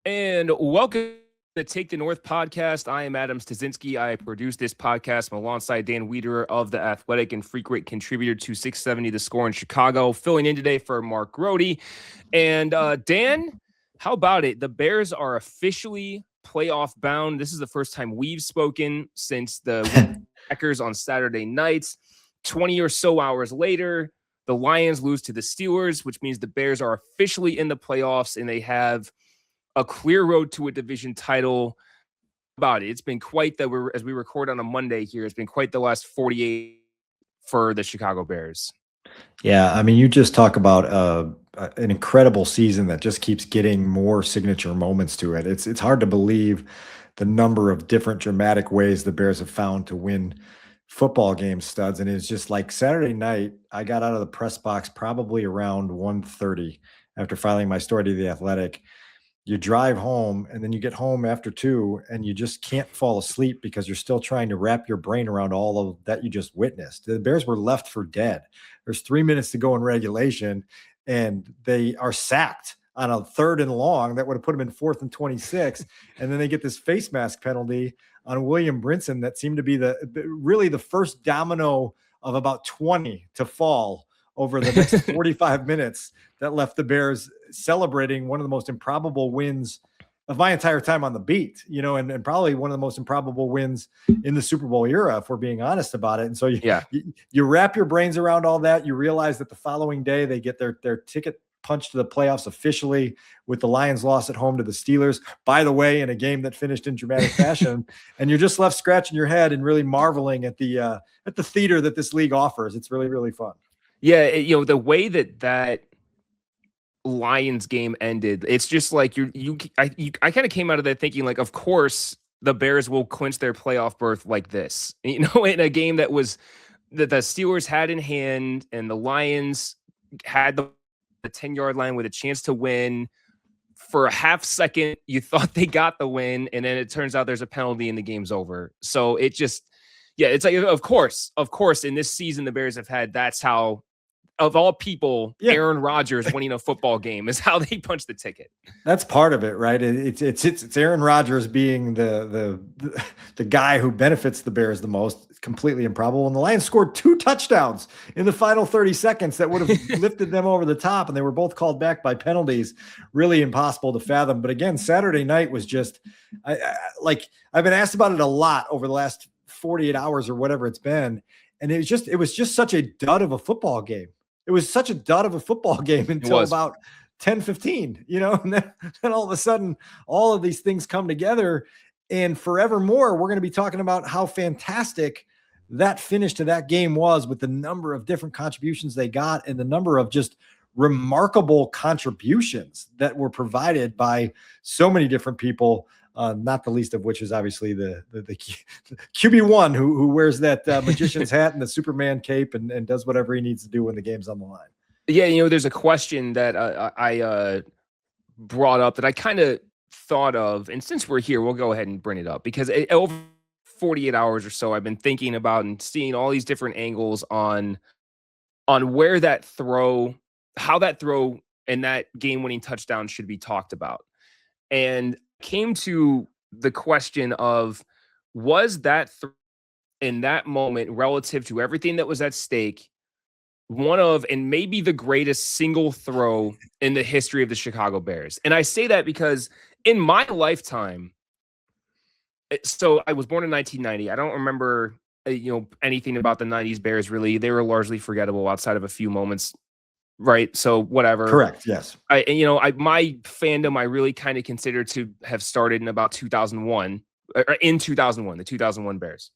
And welcome to the Take the North podcast. I am Studzinski. I produce this podcast alongside Dan Wiederer of The Athletic and frequent contributor to 670 The Score in Chicago, filling in today for Mark Grote. And Dan, how about it? The Bears are officially playoff bound. This is the first time we've spoken since the Packers on Saturday nights. 20 or so hours later, the Lions lose to the Steelers, which means the Bears are officially in the playoffs and they have a clear road to a division title. About it, it's been quite as we record on a Monday here, it's been quite the last 48 for the Chicago Bears. Yeah, I mean, you just talk about an incredible season that just keeps getting more signature moments to it. It's hard to believe the number of different dramatic ways the Bears have found to win football games, Studs. And it's just like Saturday night, I got out of the press box probably around 1:30 after filing my story to The Athletic. You drive home and then you get home after 2 and you just can't fall asleep because you're still trying to wrap your brain around all of that you just witnessed. The Bears were left for dead. There's 3 minutes to go in regulation and they are sacked on a 3rd and long that would have put them in 4th and 26. And then they get this face mask penalty on William Brinson that seemed to be really the first domino of about 20 to fall over the next 45 minutes that left the Bears celebrating one of the most improbable wins of my entire time on the beat, and probably one of the most improbable wins in the Super Bowl era, if we're being honest about it. And so you wrap your brains around all that. You realize that the following day they get their ticket punched to the playoffs officially with the Lions loss at home to the Steelers, by the way, in a game that finished in dramatic fashion. And you're just left scratching your head and really marveling at the theater that this league offers. It's really, really fun. Yeah, the way that Lions game ended, it's just like I kind of came out of that thinking, like, of course the Bears will clinch their playoff berth like this, in a game that the Steelers had in hand and the Lions had the 10-yard line with a chance to win. For a half second, you thought they got the win, and then it turns out there's a penalty and the game's over. So it just, it's like, of course, in this season the Bears have had, that's how, of all people, Aaron Rodgers winning a football game is how they punch the ticket. That's part of it, right? It's Aaron Rodgers being the guy who benefits the Bears the most. It's completely improbable. And the Lions scored 2 touchdowns in the final 30 seconds that would have lifted them over the top, and they were both called back by penalties. Really impossible to fathom. But again, Saturday night was just I've been asked about it a lot over the last 48 hours or whatever it's been, and it was just such a dud of a football game. It was such a dud of a football game until about 10-15, and then all of a sudden, all of these things come together, and forevermore, we're going to be talking about how fantastic that finish to that game was, with the number of different contributions they got and the number of just remarkable contributions that were provided by so many different people. Not the least of which is obviously the QB1 who wears that magician's hat and the Superman cape and does whatever he needs to do when the game's on the line. Yeah, there's a question that I brought up that I kind of thought of, and since we're here, we'll go ahead and bring it up, because over 48 hours or so, I've been thinking about and seeing all these different angles on where that throw, how that throw and that game-winning touchdown should be talked about. And came to the question of, was that in that moment, relative to everything that was at stake, one of, and maybe the greatest single throw in the history of the Chicago Bears? And I say that because in my lifetime, so I was born in 1990. I don't remember anything about the 90s Bears, really. They were largely forgettable outside of a few moments. Right. So whatever. Correct. Yes. My fandom, I really kind of consider to have started in about 2001, or in 2001, the 2001 Bears.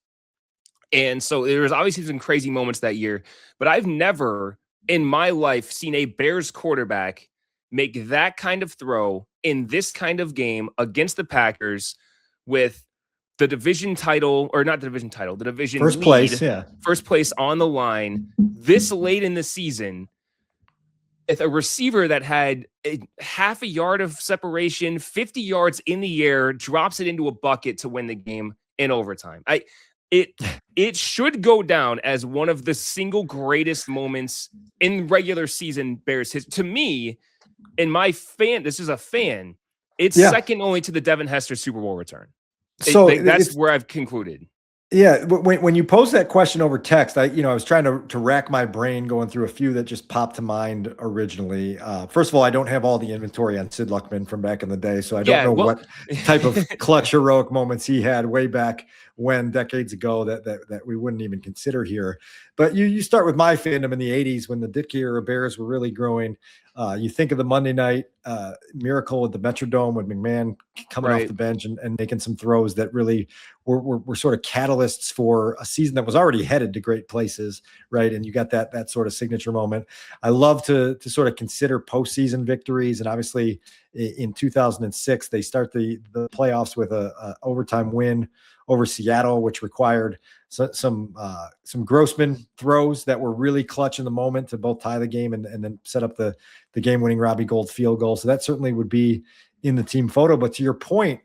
And so there was obviously some crazy moments that year, but I've never in my life seen a Bears quarterback make that kind of throw in this kind of game against the Packers with the division title, or not the division title, the division first place on the line this late in the season. With a receiver that had half a yard of separation, 50 yards in the air, drops it into a bucket to win the game in overtime. It should go down as one of the single greatest moments in regular season Bears history. To me, in my fan, this is a fan, It's Yeah. second only to the Devin Hester Super Bowl return. So That's where I've concluded. Yeah, when you posed that question over text, I was trying to rack my brain going through a few that just popped to mind originally. First of all, I don't have all the inventory on Sid Luckman from back in the day, so I don't know what type of clutch heroic moments he had way back when, decades ago, that we wouldn't even consider here. But you start with my fandom in the '80s when the Ditka era Bears were really growing. You think of the Monday night miracle at the Metrodome with McMahon coming off the bench and making some throws that really were sort of catalysts for a season that was already headed to great places, right? And you got that sort of signature moment. I love to sort of consider postseason victories, and obviously in 2006 they start the playoffs with a overtime win over Seattle, which required some Grossman throws that were really clutch in the moment to both tie the game and then set up the game-winning Robbie Gould field goal. So that certainly would be in the team photo. But to your point,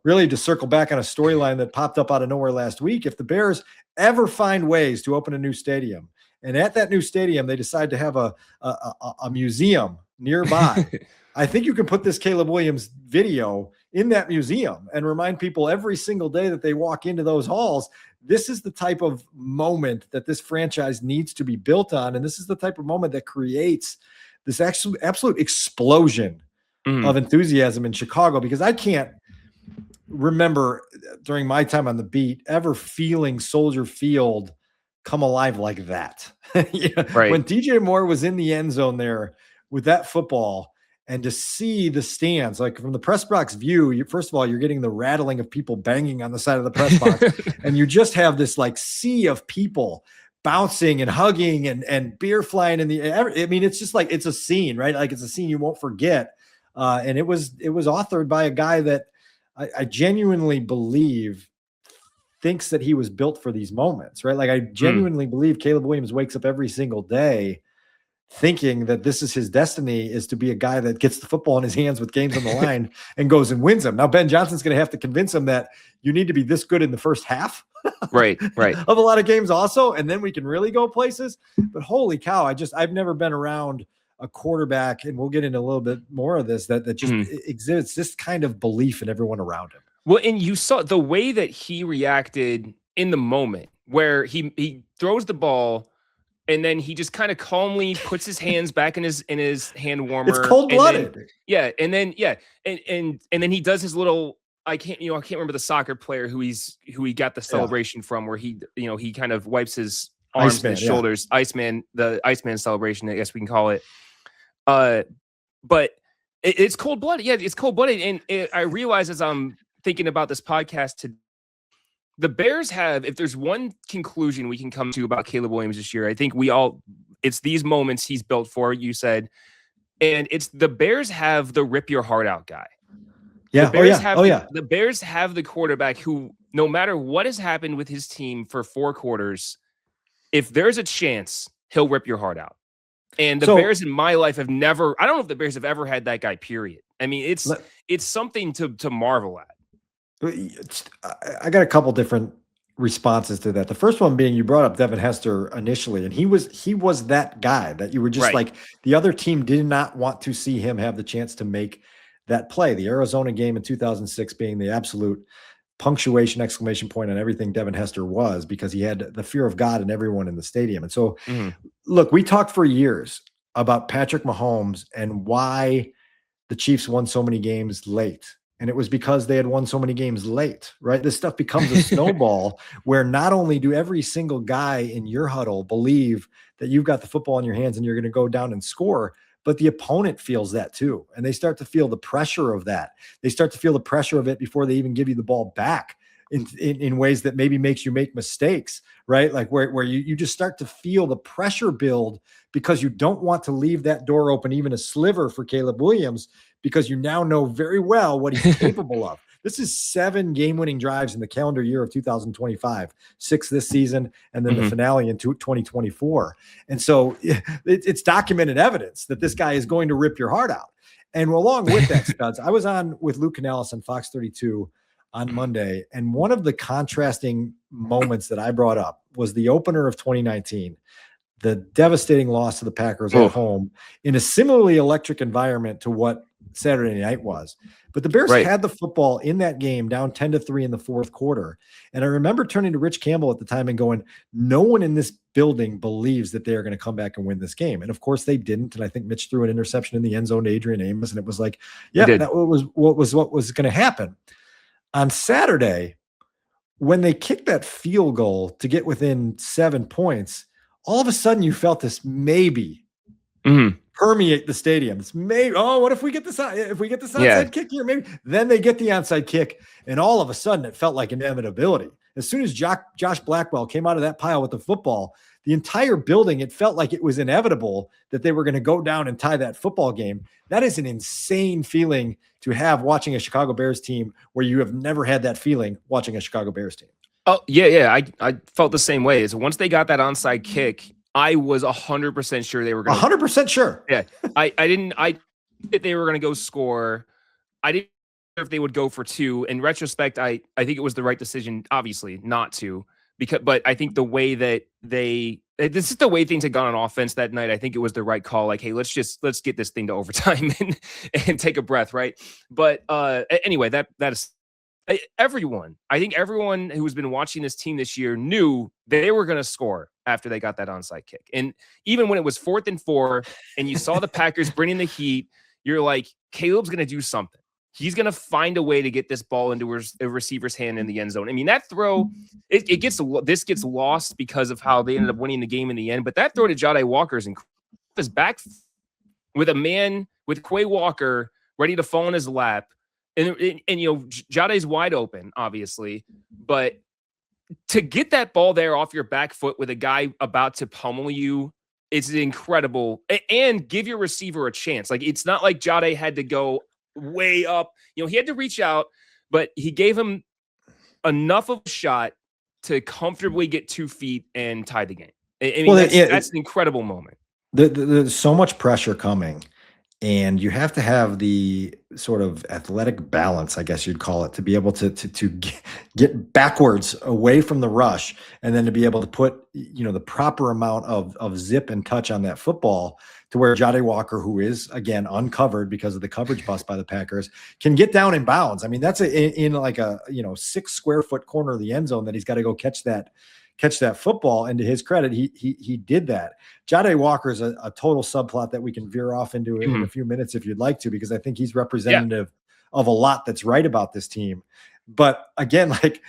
really to circle back on a storyline that popped up out of nowhere last week, if the Bears ever find ways to open a new stadium, and at that new stadium they decide to have a museum nearby, I think you can put this Caleb Williams video in that museum and remind people every single day that they walk into those halls, this is the type of moment that this franchise needs to be built on. And this is the type of moment that creates this absolute explosion of enthusiasm in Chicago, because I can't remember during my time on the beat ever feeling Soldier Field come alive like that. When DJ Moore was in the end zone there with that football, and to see the stands, like from the press box view, first of all, you're getting the rattling of people banging on the side of the press box, and you just have this like sea of people bouncing and hugging and beer flying in the air. I mean, it's just like, it's a scene, right? Like it's a scene you won't forget. And it was authored by a guy that I genuinely believe thinks that he was built for these moments, right? Like I genuinely believe Caleb Williams wakes up every single day thinking that this is his destiny, is to be a guy that gets the football in his hands with games on the line and goes and wins them. Now, Ben Johnson's going to have to convince him that you need to be this good in the first half right. of a lot of games also, and then we can really go places. But holy cow, I've never been around a quarterback, and we'll get into a little bit more of this, that just exhibits this kind of belief in everyone around him. Well, and you saw the way that he reacted in the moment where he throws the ball, and then he just kind of calmly puts his hands back in his hand warmer. It's cold-blooded. And then he does his little, I can't remember the soccer player who he got the celebration from, where he kind of wipes his arms and his shoulders. The Iceman celebration, I guess we can call it. But it's cold-blooded. Yeah, it's cold-blooded. And I realize as I'm thinking about this podcast today, the Bears have, if there's one conclusion we can come to about Caleb Williams this year, I think it's these moments he's built for, you said, and it's the Bears have the rip your heart out guy. Yeah. The Bears have the quarterback who, no matter what has happened with his team for 4 quarters, if there's a chance, he'll rip your heart out. And the Bears in my life have never, I don't know if the Bears have ever had that guy, period. I mean, it's something to marvel at. I got a couple different responses to that. The first one being, you brought up Devin Hester initially, and he was that guy that you were just like, the other team did not want to see him have the chance to make that play. The Arizona game in 2006 being the absolute punctuation exclamation point on everything Devin Hester was, because he had the fear of God in everyone in the stadium. And so, look, we talked for years about Patrick Mahomes and why the Chiefs won so many games late. And it was because they had won so many games late, right? This stuff becomes a snowball where not only do every single guy in your huddle believe that you've got the football in your hands and you're going to go down and score, but the opponent feels that too. And they start to feel the pressure of that. They start to feel the pressure of it before they even give you the ball back in ways that maybe makes you make mistakes, right? Like where you just start to feel the pressure build because you don't want to leave that door open even a sliver for Caleb Williams, because you now know very well what he's capable of. This is 7 game-winning drives in the calendar year of 2025, 6 this season, and then the finale in 2024. And so it's documented evidence that this guy is going to rip your heart out. And along with that, Studs, I was on with Luke Canellis on Fox 32 on Monday, and one of the contrasting moments that I brought up was the opener of 2019, the devastating loss to the Packers at home in a similarly electric environment to what Saturday night was. But the Bears Right. had the football in that game down 10-3 in the fourth quarter. And I remember turning to Rich Campbell at the time and going, no one in this building believes that they are going to come back and win this game. And of course they didn't. And I think Mitch threw an interception in the end zone to Adrian Amos. And it was like, yeah, that was what was going to happen. On Saturday, when they kicked that field goal to get within 7 points, all of a sudden you felt this maybe permeate the stadium. It's maybe, what if we get this? If we get this onside kick here, maybe then they get the onside kick, and all of a sudden it felt like inevitability. As soon as Josh Blackwell came out of that pile with the football, the entire building, it felt like it was inevitable that they were going to go down and tie that football game. That is an insane feeling to have watching a Chicago Bears team where you have never had that feeling watching a Chicago Bears team. Oh, yeah. I felt the same way. Is once they got that onside kick, I was 100% sure they were going to 100% sure. Yeah. They were going to go score. I didn't know if they would go for 2. In retrospect, I think it was the right decision, obviously, not to. But I think the way that this is the way things had gone on offense that night. I think it was the right call. Like, hey, let's get this thing to overtime and take a breath, right? But anyway, that is everyone. I think everyone who's been watching this team this year knew they were going to score after they got that onside kick. And even when it was 4th and 4, and you saw the Packers bringing the heat, you're like, Caleb's going to do something. He's going to find a way to get this ball into a receiver's hand in the end zone. I mean, that throw, this gets lost because of how they ended up winning the game in the end. But that throw to Jahdae Walker's and his back with a man with Quay Walker ready to fall in his lap. And Jahdae's wide open, obviously. But to get that ball there off your back foot with a guy about to pummel you, it's incredible. And give your receiver a chance. Like, it's not like Jahdae had to go way up. He had to reach out, but he gave him enough of a shot to comfortably get 2 feet and tie the game. I mean, that's an incredible moment. There's so much pressure coming, and you have to have the sort of athletic balance, I guess you'd call it, to be able to get backwards away from the rush, and then to be able to put the proper amount of zip and touch on that football to where Jahdae Walker, who is again uncovered because of the coverage bust by the Packers, can get down in bounds. I mean, that's in like a 6 square foot corner of the end zone that he's got to go catch that football. And to his credit, he did that. Jahdae Walker is a total subplot that we can veer off into in a few minutes if you'd like to, because I think he's representative of a lot that's right about this team. But again, like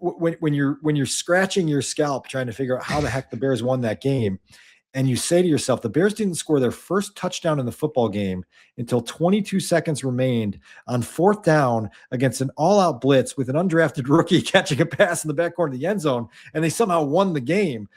when you're scratching your scalp trying to figure out how the heck the Bears won that game, and you say to yourself, the Bears didn't score their first touchdown in the football game until 22 seconds remained on 4th down against an all-out blitz with an undrafted rookie catching a pass in the back corner of the end zone, and they somehow won the game.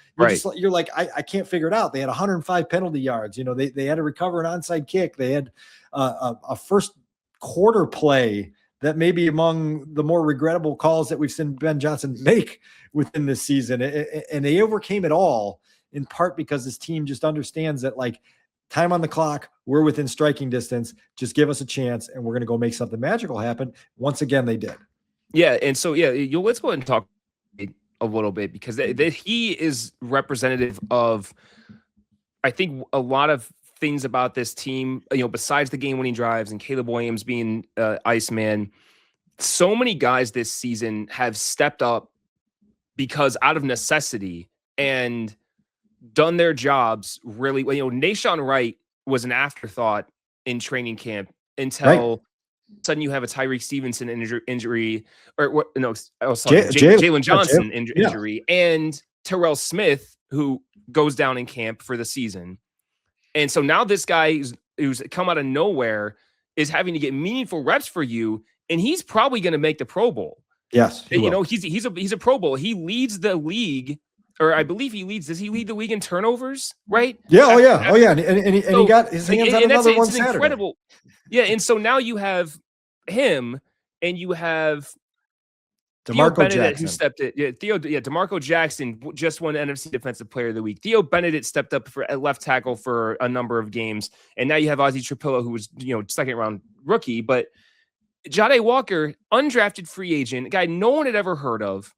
You're like, I can't figure it out. They had 105 penalty yards. They had to recover an onside kick. They had a first quarter play that may be among the more regrettable calls that we've seen Ben Johnson make within this season. And they overcame it all, in part because this team just understands that, like, time on the clock, we're within striking distance. Just give us a chance, and we're going to go make something magical happen. Once again, they did. Yeah, and so let's go ahead and talk a little bit, because he is representative of, I think, a lot of things about this team. Besides the game-winning drives and Caleb Williams being Iceman, so many guys this season have stepped up because out of necessity and done their jobs really well. Nahshon Wright was an afterthought in training camp until sudden you have a Tyreek Stevenson injury, or no, Jalen Johnson injury, and Terrell Smith, who goes down in camp for the season. And so now this guy who's come out of nowhere is having to get meaningful reps for you, and he's probably going to make the Pro Bowl. Yes, he's a Pro Bowl. He leads the league. Or I believe he leads. Does he lead the league in turnovers? Right? Yeah. And he got his hands on another one Saturday. Incredible. Yeah. And so now you have him, and you have DeMarco Jackson, who stepped in. DeMarco Jackson just won NFC Defensive Player of the Week. Theo Bennett stepped up for left tackle for a number of games, and now you have Ozzie Trapillo, who was 2nd round rookie. But Jahdae Walker, undrafted free agent, a guy no one had ever heard of,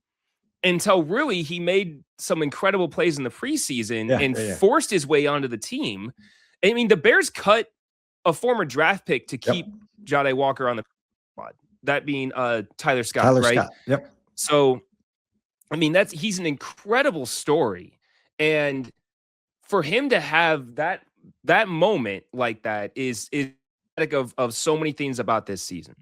until really he made some incredible plays in the preseason and forced his way onto the team. I mean, the Bears cut a former draft pick to Yep. keep Jahdae Walker on the squad. That being Tyler Scott, Tyler right? Scott. Yep. So, I mean, he's an incredible story, and for him to have that moment like that is of so many things about this season.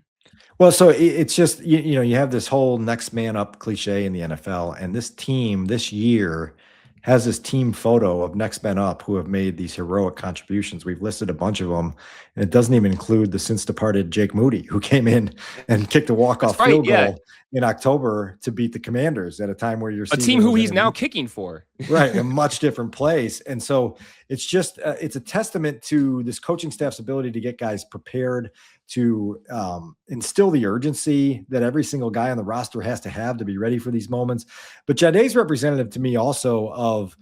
Well, so it's just, you know, you have this whole next man up cliche in the NFL, and this team this year has this team photo of next men up who have made these heroic contributions. We've listed a bunch of them, and it doesn't even include the since departed Jake Moody, who came in and kicked a walk-off field goal in October to beat the Commanders at a time where you're a team who he's now kicking for. Right, a much different place. And so it's just it's a testament to this coaching staff's ability to get guys prepared, to instill the urgency that every single guy on the roster has to have to be ready for these moments. But Jahdae's representative to me also of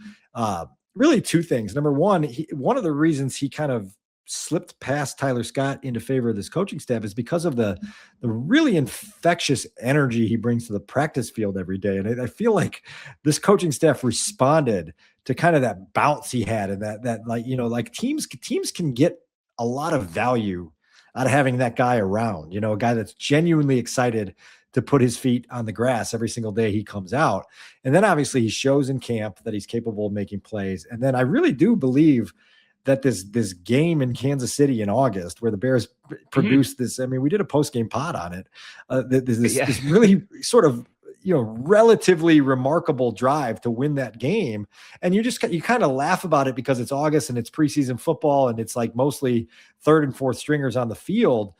really two things. Number one, one of the reasons he kind of slipped past Tyler Scott into favor of this coaching staff is because of the really infectious energy he brings to the practice field every day. And I feel like this coaching staff responded to kind of that bounce he had, and that like, you know, like teams can get a lot of value out of having that guy around, you know, a guy that's genuinely excited to put his feet on the grass every single day he comes out. And then obviously he shows in camp that he's capable of making plays. And then I really do believe that this game in Kansas City in August, where the Bears produced this, I mean, we did a post-game pod on it. This really sort of, you know, relatively remarkable drive to win that game. And you kind of laugh about it because it's August and it's preseason football and it's like mostly third and fourth stringers on the field.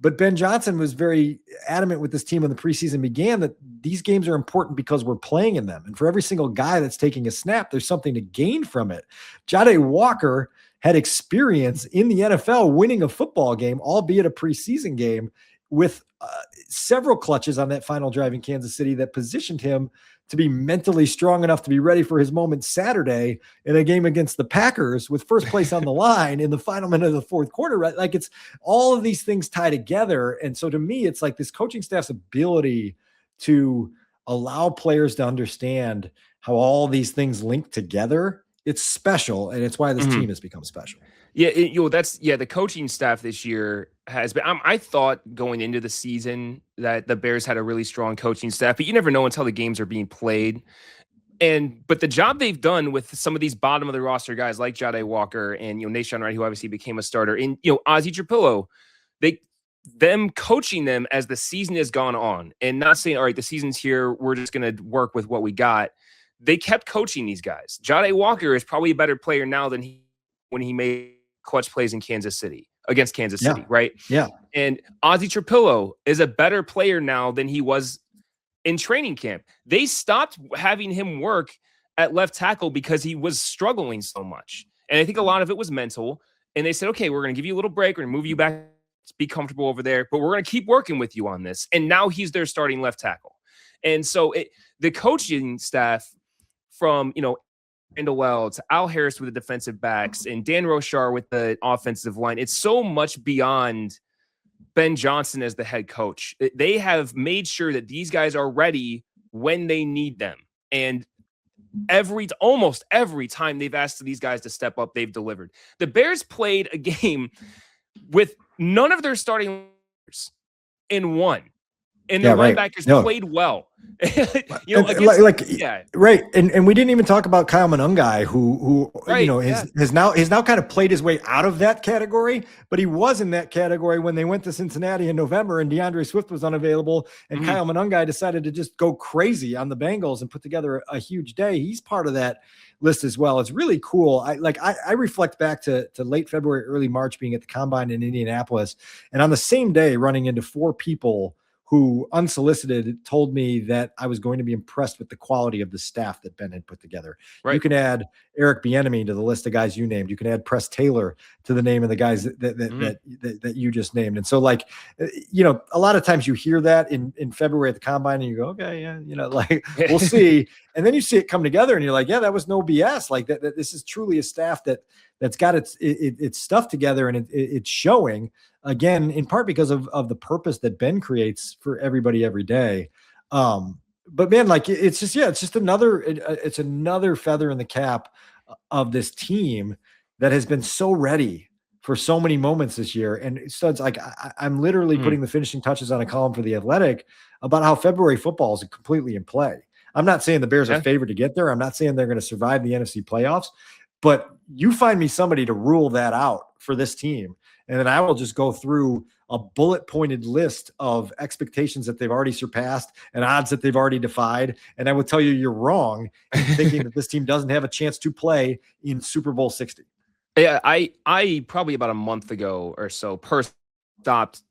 But Ben Johnson was very adamant with this team when the preseason began that these games are important because we're playing in them. And for every single guy that's taking a snap, there's something to gain from it. Jahdae Walker had experience in the NFL winning a football game, albeit a preseason game, with several clutches on that final drive in Kansas City that positioned him to be mentally strong enough to be ready for his moment Saturday in a game against the Packers with first place on the line in the final minute of the fourth quarter, right? Like, it's all of these things tie together. And so to me, it's like this coaching staff's ability to allow players to understand how all these things link together. It's special, and it's why this team has become special. Yeah, the coaching staff this year has been. I thought going into the season that the Bears had a really strong coaching staff, but you never know until the games are being played. But the job they've done with some of these bottom of the roster guys like Jahdae Walker and Nahshon Wright, who obviously became a starter, and Ozzie Trapillo, them coaching them as the season has gone on, and not saying, all right, the season's here, we're just going to work with what we got. They kept coaching these guys. Jahdae Walker is probably a better player now than when he made clutch plays in against Kansas City, right? Yeah. And Ozzie Trapillo is a better player now than he was in training camp. They stopped having him work at left tackle because he was struggling so much. And I think a lot of it was mental. And they said, okay, we're going to give you a little break. We're going to move you back, be comfortable over there, but we're going to keep working with you on this. And now he's their starting left tackle. And so the coaching staff from, Randall Wells, to Al Harris with the defensive backs, and Dan Rochar with the offensive line, it's so much beyond Ben Johnson as the head coach. They have made sure that these guys are ready when they need them. And almost every time they've asked these guys to step up, they've delivered. The Bears played a game with none of their starting in one. And the linebackers played well. Right. And we didn't even talk about Kyle Monangai, who has now kind of played his way out of that category, but he was in that category when they went to Cincinnati in November and DeAndre Swift was unavailable, and Kyle Monangai decided to just go crazy on the Bengals and put together a huge day. He's part of that list as well. It's really cool. I reflect back to late February, early March, being at the Combine in Indianapolis, and on the same day running into four people who unsolicited told me that I was going to be impressed with the quality of the staff that Ben had put together. Right. You can add Eric Bieniemy to the list of guys you named. You can add Press Taylor to the name of the guys that you just named. And so, a lot of times you hear that in February at the Combine and you go, okay, yeah, we'll see. And then you see it come together and you're like, yeah, that was no BS. Like that this is truly a staff that's got its stuff together, and it's showing, again, in part because of the purpose that Ben creates for everybody every day. But man, it's just another feather in the cap of this team that has been so ready for so many moments this year. And Studs, like I'm literally putting the finishing touches on a column for The Athletic about how February football is completely in play. I'm not saying the Bears are favored to get there. I'm not saying they're going to survive the NFC playoffs, but you find me somebody to rule that out for this team. And then I will just go through a bullet pointed list of expectations that they've already surpassed and odds that they've already defied. And I will tell you, you're wrong in thinking that this team doesn't have a chance to play in Super Bowl 60. Yeah, I probably about a month ago or so stopped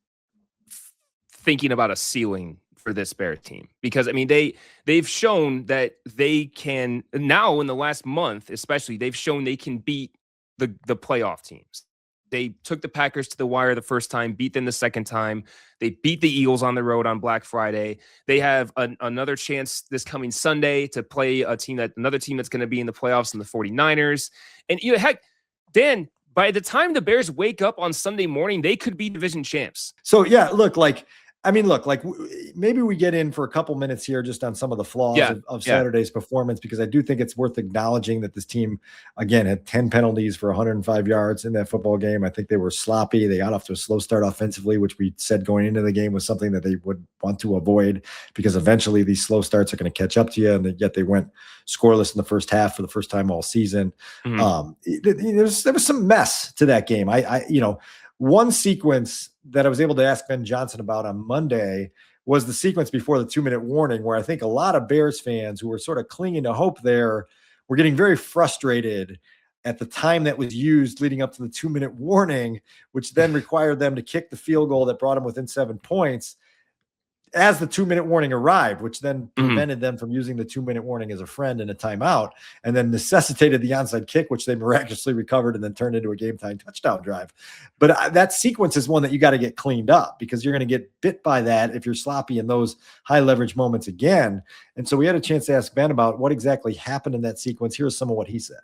thinking about a ceiling for this Bears team, because I mean they've shown that they can now, in the last month especially, they've shown they can beat the playoff teams. They took the Packers to the wire the first time, beat them the second time. They beat the Eagles on the road on Black Friday. They have another chance this coming Sunday to play another team that's going to be in the playoffs, in the 49ers. And heck, Dan, by the time the Bears wake up on Sunday morning, they could be division champs. So yeah, look, maybe we get in for a couple minutes here just on some of the flaws of Saturday's performance, because I do think it's worth acknowledging that this team, again, had 10 penalties for 105 yards in that football game. I think they were sloppy. They got off to a slow start offensively, which we said going into the game was something that they would want to avoid, because eventually these slow starts are going to catch up to you. And yet they went scoreless in the first half for the first time all season. There was some mess to that game. One sequence that I was able to ask Ben Johnson about on Monday was the sequence before the 2-minute warning, where I think a lot of Bears fans who were sort of clinging to hope there were getting very frustrated at the time that was used leading up to the 2-minute warning, which then required them to kick the field goal that brought them within 7 points as the 2-minute warning arrived, which then prevented them from using the 2-minute warning as a friend in a timeout, and then necessitated the onside kick, which they miraculously recovered and then turned into a game-time touchdown drive. But that sequence is one that you got to get cleaned up, because you're going to get bit by that if you're sloppy in those high leverage moments again. And so we had a chance to ask Ben about what exactly happened in that sequence. Here's some of what he said.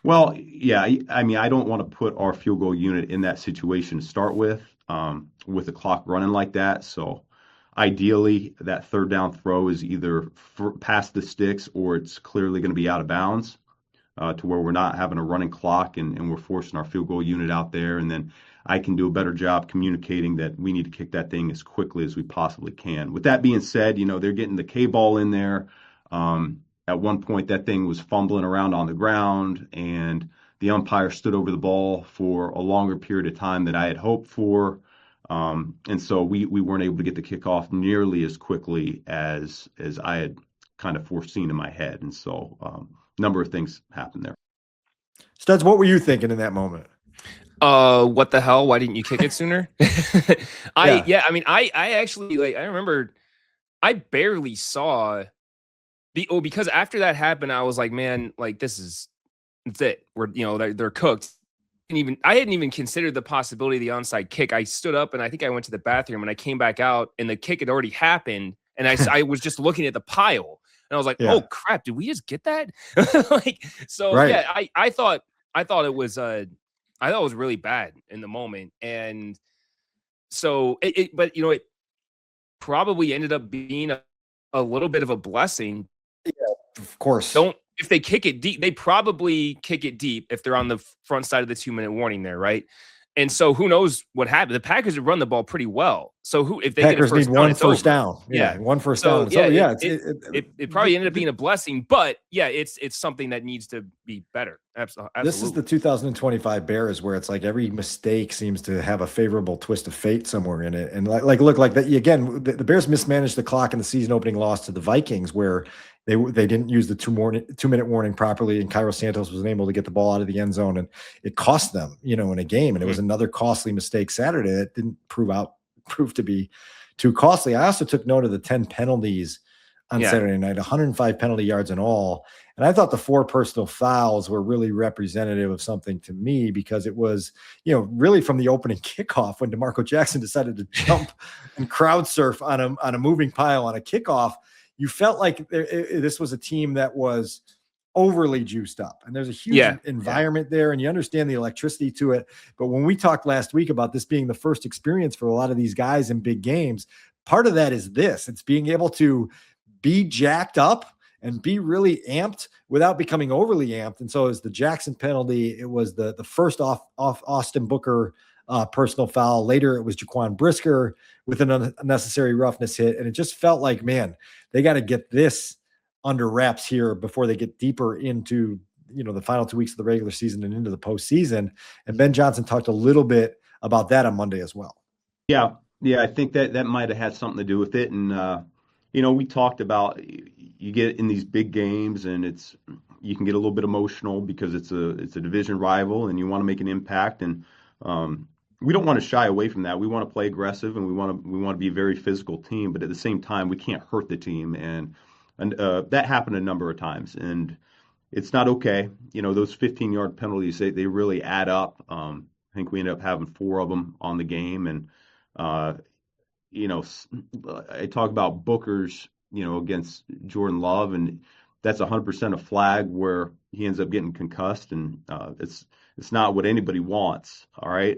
Well, yeah, I mean, I don't want to put our field goal unit in that situation to start with the clock running like that. So ideally, that third down throw is either past the sticks or it's clearly going to be out of bounds to where we're not having a running clock and we're forcing our field goal unit out there. And then I can do a better job communicating that we need to kick that thing as quickly as we possibly can. With that being said, they're getting the K-ball in there. At one point, that thing was fumbling around on the ground, and the umpire stood over the ball for a longer period of time than I had hoped for. And so we weren't able to get the kickoff nearly as quickly as I had kind of foreseen in my head. And so a number of things happened there. Studs, what were you thinking in that moment? What the hell? Why didn't you kick it sooner? I actually, I remember I barely saw because after that happened, I was like, man, like it's it. They're cooked. I hadn't even considered the possibility of the onside kick. I stood up and I think I went to the bathroom and I came back out and the kick had already happened. And I was just looking at the pile and I was like, oh crap, did we just get that? I thought it was really bad in the moment. And so it probably ended up being a little bit of a blessing. Yeah, of course. If they kick it deep, they probably kick it deep if they're on the front side of the 2-minute warning there, right? And so who knows what happened? The Packers have run the ball pretty well. So if they Packers get a need one first down, one first down. So it probably ended up being a blessing, but it's something that needs to be better. Absolutely. This is the 2025 Bears, where it's like every mistake seems to have a favorable twist of fate somewhere in it. And look like that again. The Bears mismanaged the clock in the season opening loss to the Vikings, where they didn't use the 2-minute warning properly, and Cairo Santos was unable to get the ball out of the end zone, and it cost them, in a game. And it was another costly mistake Saturday that didn't prove to be too costly. I also took note of the 10 penalties on Saturday night, 105 penalty yards in all. And I thought the 4 personal fouls were really representative of something to me, because it was, really from the opening kickoff when DeMarco Jackson decided to jump and crowd surf on a moving pile on a kickoff. You felt like this was a team that was overly juiced up, and there's a huge environment there, and you understand the electricity to it. But when we talked last week about this being the first experience for a lot of these guys in big games, part of that is this: it's being able to be jacked up and be really amped without becoming overly amped. And so it was the Jackson penalty. It was the first off Austin Booker personal foul. Later, it was Jaquan Brisker with an unnecessary roughness hit. And it just felt like, man, they got to get this under wraps here before they get deeper into, the final 2 weeks of the regular season and into the postseason. And Ben Johnson talked a little bit about that on Monday as well. Yeah. I think that might have had something to do with it. And, we talked about you get in these big games and you can get a little bit emotional because it's a division rival and you want to make an impact. And we don't want to shy away from that. We want to play aggressive and we want to be a very physical team, but at the same time, we can't hurt the team. And that happened a number of times, and it's not okay. Those 15-yard penalties, they really add up. I think we ended up having 4 of them on the game. And, I talk about Booker's, against Jordan Love, and that's 100% a flag where he ends up getting concussed, and it's not what anybody wants. All right.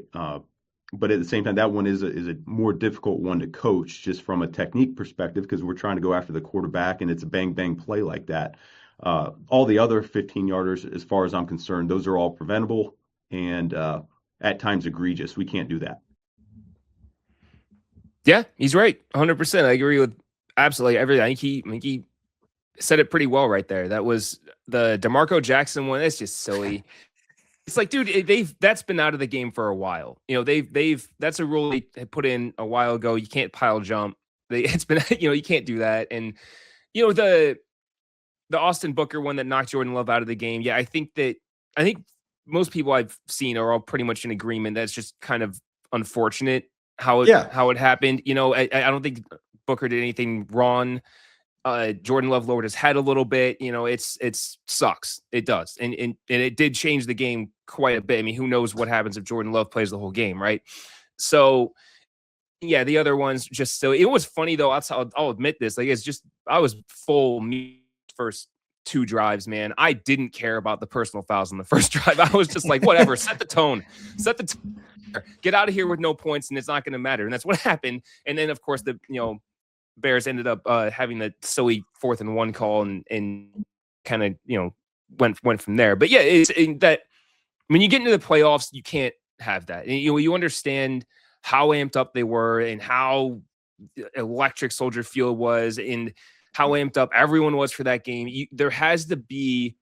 But at the same time, that one is a more difficult one to coach just from a technique perspective, because we're trying to go after the quarterback and it's a bang, bang play like that. All the other 15-yarders, as far as I'm concerned, those are all preventable and at times egregious. We can't do that. Yeah, he's right. 100%. I agree with absolutely everything. I think he said it pretty well right there. That was the DeMarco Jackson one. It's just silly. It's like, dude, that's been out of the game for a while. That's a rule they put in a while ago. You can't pile jump. It's been, you can't do that. And, the Austin Booker one that knocked Jordan Love out of the game. Yeah, I think most people I've seen are all pretty much in agreement. That's just kind of unfortunate how it happened. I don't think Booker did anything wrong. Jordan Love lowered his head a little bit. It's sucks. It does. And it did change the game quite a bit. I mean, who knows what happens if Jordan Love plays the whole game, right? So, yeah, the other ones just so it was funny though. I'll admit this. Like, it's just I was full first 2 drives, man. I didn't care about the personal fouls on the first drive. I was just like, whatever, set the tone. Get out of here with no points, and it's not going to matter. And that's what happened. And then, of course, the Bears ended up having the silly 4th and 1 call and kind of went from there. But yeah, it's that when you get into the playoffs, you can't have that. And, you understand how amped up they were and how electric Soldier Field was and how amped up everyone was for that game. There has to be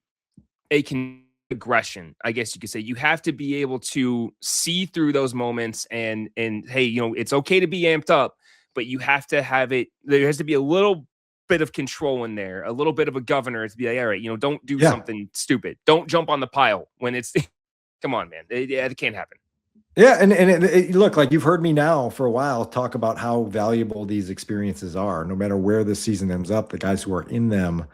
aggression, I guess you could say. You have to be able to see through those moments and hey, it's okay to be amped up, but you have to have it. There has to be a little bit of control in there, a little bit of a governor to be like, all right, don't do something stupid. Don't jump on the pile when it's, come on, man. It can't happen. Yeah. And look, like you've heard me now for a while talk about how valuable these experiences are. No matter where the season ends up, the guys who are in them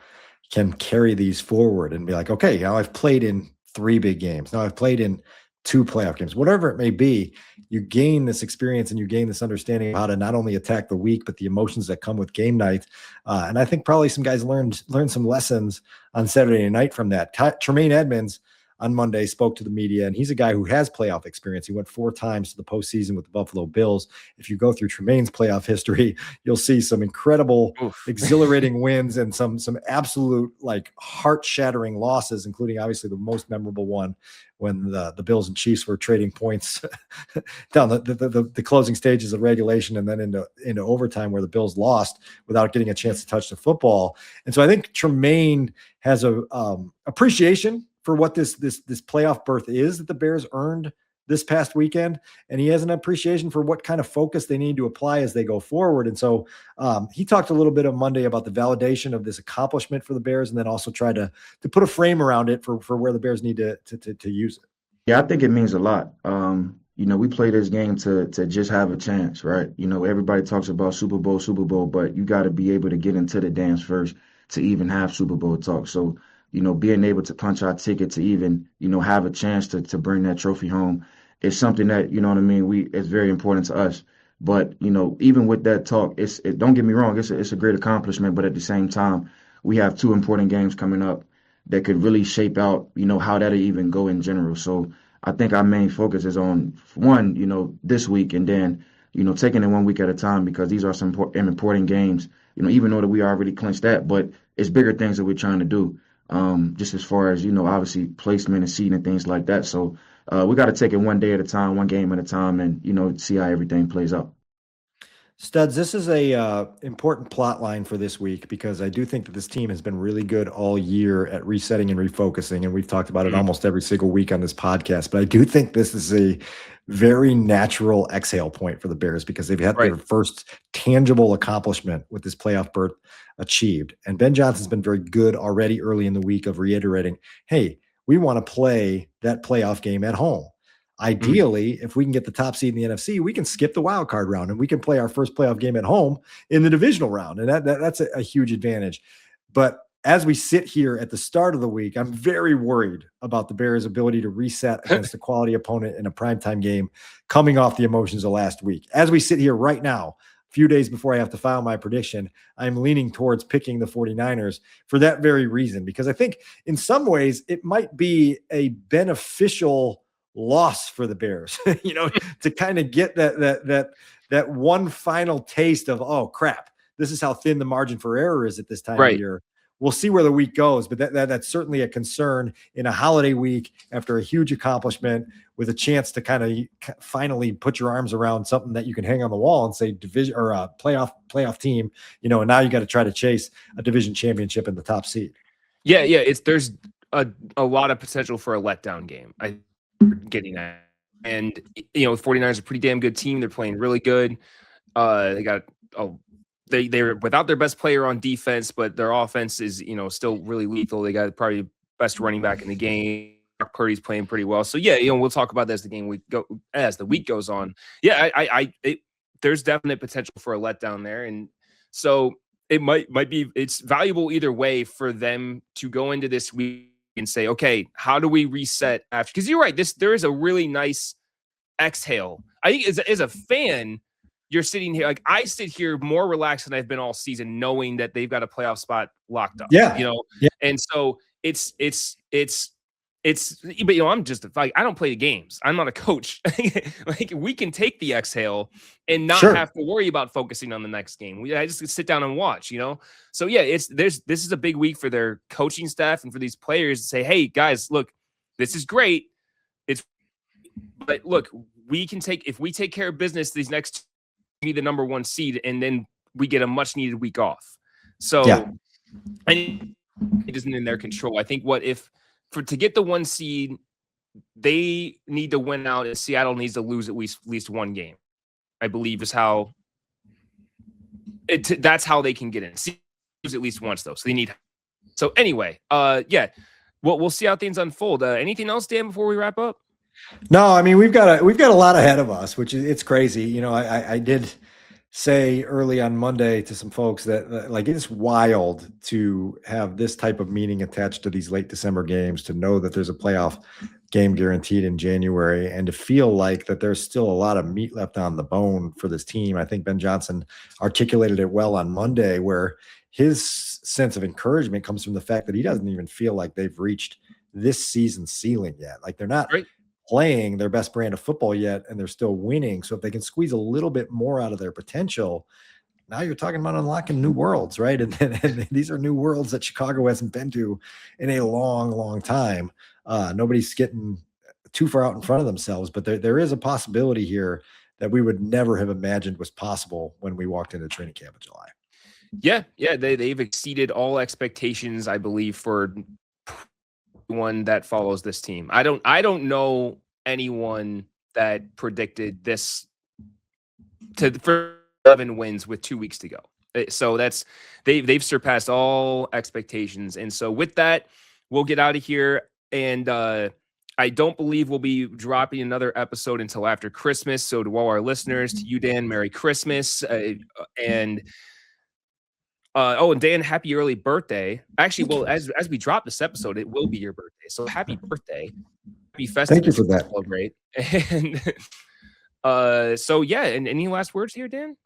can carry these forward and be like, okay, now I've played in 3 big games. Now I've played in 2 playoff games, whatever it may be. You gain this experience and you gain this understanding of how to not only attack the week, but the emotions that come with game night. And I think probably some guys learned some lessons on Saturday night from that. Tremaine Edmonds on Monday spoke to the media, and he's a guy who has playoff experience. He went 4 times to the postseason with the Buffalo Bills. If you go through Tremaine's playoff history, you'll see some incredible, exhilarating wins and some absolute like heart-shattering losses, including obviously the most memorable one when the Bills and Chiefs were trading points down the closing stages of regulation and then into overtime, where the Bills lost without getting a chance to touch the football. And so I think Tremaine has a appreciation for what this playoff berth is that the Bears earned this past weekend. And he has an appreciation for what kind of focus they need to apply as they go forward. And so he talked a little bit on Monday about the validation of this accomplishment for the Bears, and then also tried to put a frame around it for where the Bears need to use it. Yeah, I think it means a lot. We play this game to just have a chance, right? Everybody talks about Super Bowl, but you got to be able to get into the dance first to even have Super Bowl talk. So, being able to punch our ticket to even, have a chance to bring that trophy home is something that, it's very important to us. But, even with that talk, don't get me wrong, it's a great accomplishment, but at the same time, we have 2 important games coming up that could really shape out, how that'll even go in general. So I think our main focus is on one, this week, and then taking it 1 week at a time because these are some important games. Even though that we already clinched that, but it's bigger things that we're trying to do. Just as far as obviously placement and seeding and things like that. So we got to take it 1 day at a time, 1 game at a time, and see how everything plays out. Studs, this is a important plot line for this week because I do think that this team has been really good all year at resetting and refocusing, and we've talked about it almost every single week on this podcast. But I do think this is a very natural exhale point for the Bears because they've had their first tangible accomplishment with this playoff berth achieved. And Ben Johnson's been very good already early in the week of reiterating, hey, we want to play that playoff game at home. Ideally, if we can get the top seed in the NFC, we can skip the wild card round and we can play our first playoff game at home in the divisional round. And that's a huge advantage. But as we sit here at the start of the week, I'm very worried about the Bears' ability to reset against a quality opponent in a primetime game coming off the emotions of last week. As we sit here right now, a few days before I have to file my prediction, I'm leaning towards picking the 49ers for that very reason, because I think in some ways it might be a beneficial loss for the Bears, to kind of get that one final taste of, oh crap, this is how thin the margin for error is at this time of year. We'll see where the week goes, but that's certainly a concern in a holiday week after a huge accomplishment with a chance to kind of finally put your arms around something that you can hang on the wall and say division or a playoff team, and now you got to try to chase a division championship in the top seed. Yeah. There's a lot of potential for a letdown game. Getting that, and the 49ers are a pretty damn good team. They're playing really good. They got they're without their best player on defense, but their offense is still really lethal. They got probably best running back in the game. Mark Purdy's playing pretty well. So we'll talk about that as the week goes on. There's definite potential for a letdown there, and so it might be it's valuable either way for them to go into this week and say, okay, how do we reset after? Because you're right, there is a really nice exhale. I think as a fan, you're sitting here, like I sit here more relaxed than I've been all season, knowing that they've got a playoff spot locked up. And so it's but I'm just like, I don't play the games. I'm not a coach. Like we can take the exhale and not have to worry about focusing on the next game. I just sit down and watch, So this is a big week for their coaching staff and for these players to say, hey guys, look, this is great. But look, if we take care of business, these next be the number 1 seed, and then we get a much needed week off. So it isn't in their control. I think to get the 1 seed, they need to win out, and Seattle needs to lose at least 1 game, I believe is how that's how they can get in. Lose at least once though. So they need. So anyway, we'll see how things unfold. Anything else, Dan, before we wrap up? No, I mean, we've got a lot ahead of us, which is, it's crazy. I did say early on Monday to some folks that like it's wild to have this type of meaning attached to these late December games, to know that there's a playoff game guaranteed in January, and to feel like that there's still a lot of meat left on the bone for this team. I think Ben Johnson articulated it well on Monday, where his sense of encouragement comes from the fact that he doesn't even feel like they've reached this season's ceiling yet. Like they're not playing their best brand of football yet, and they're still winning. So if they can squeeze a little bit more out of their potential, now you're talking about unlocking new worlds, right? And these are new worlds that Chicago hasn't been to in a long, long time. Nobody's getting too far out in front of themselves, but there is a possibility here that we would never have imagined was possible when we walked into training camp in July. They've exceeded all expectations, I believe, for one that follows this team. I don't know anyone that predicted this for 11 wins with 2 weeks to go. So they've surpassed all expectations. And so with that, we'll get out of here. And I don't believe we'll be dropping another episode until after Christmas. So to all our listeners, to you, Dan, Merry Christmas. And Dan, happy early birthday. Actually, well, as we drop this episode, it will be your birthday. So happy birthday. Happy festive. Thank you for that. Celebrate. And and any last words here, Dan?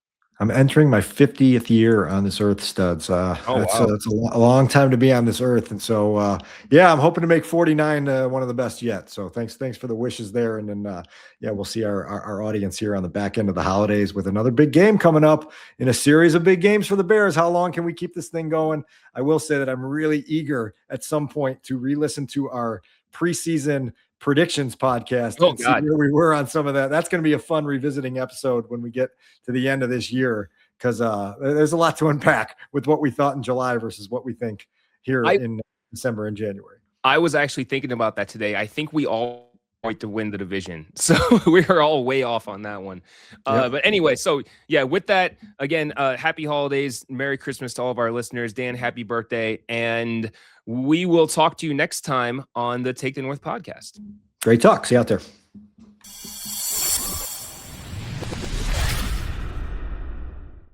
I'm entering my 50th year on this earth, Studs. Oh, That's wow. that's a long time to be on this earth, and so yeah, I'm hoping to make 49 one of the best yet. So thanks for the wishes there, and then yeah, we'll see our audience here on the back end of the holidays with another big game coming up in a series of big games for the Bears. How long can we keep this thing going? I will say that I'm really eager at some point to re-listen to our preseason predictions podcast Oh, and see God. where we were on some of that. That's going to be a fun revisiting episode when we get to the end of this year, because there's a lot to unpack with what we thought in July versus what we think here in December and January. I was actually thinking about that today. I think we all want to win the division. So we are all way off on that one. Yep. But anyway, so yeah, with that, again, happy holidays, Merry Christmas to all of our listeners. Dan, happy birthday. And we will talk to you next time on the Take the North podcast. Great talk. See you out there.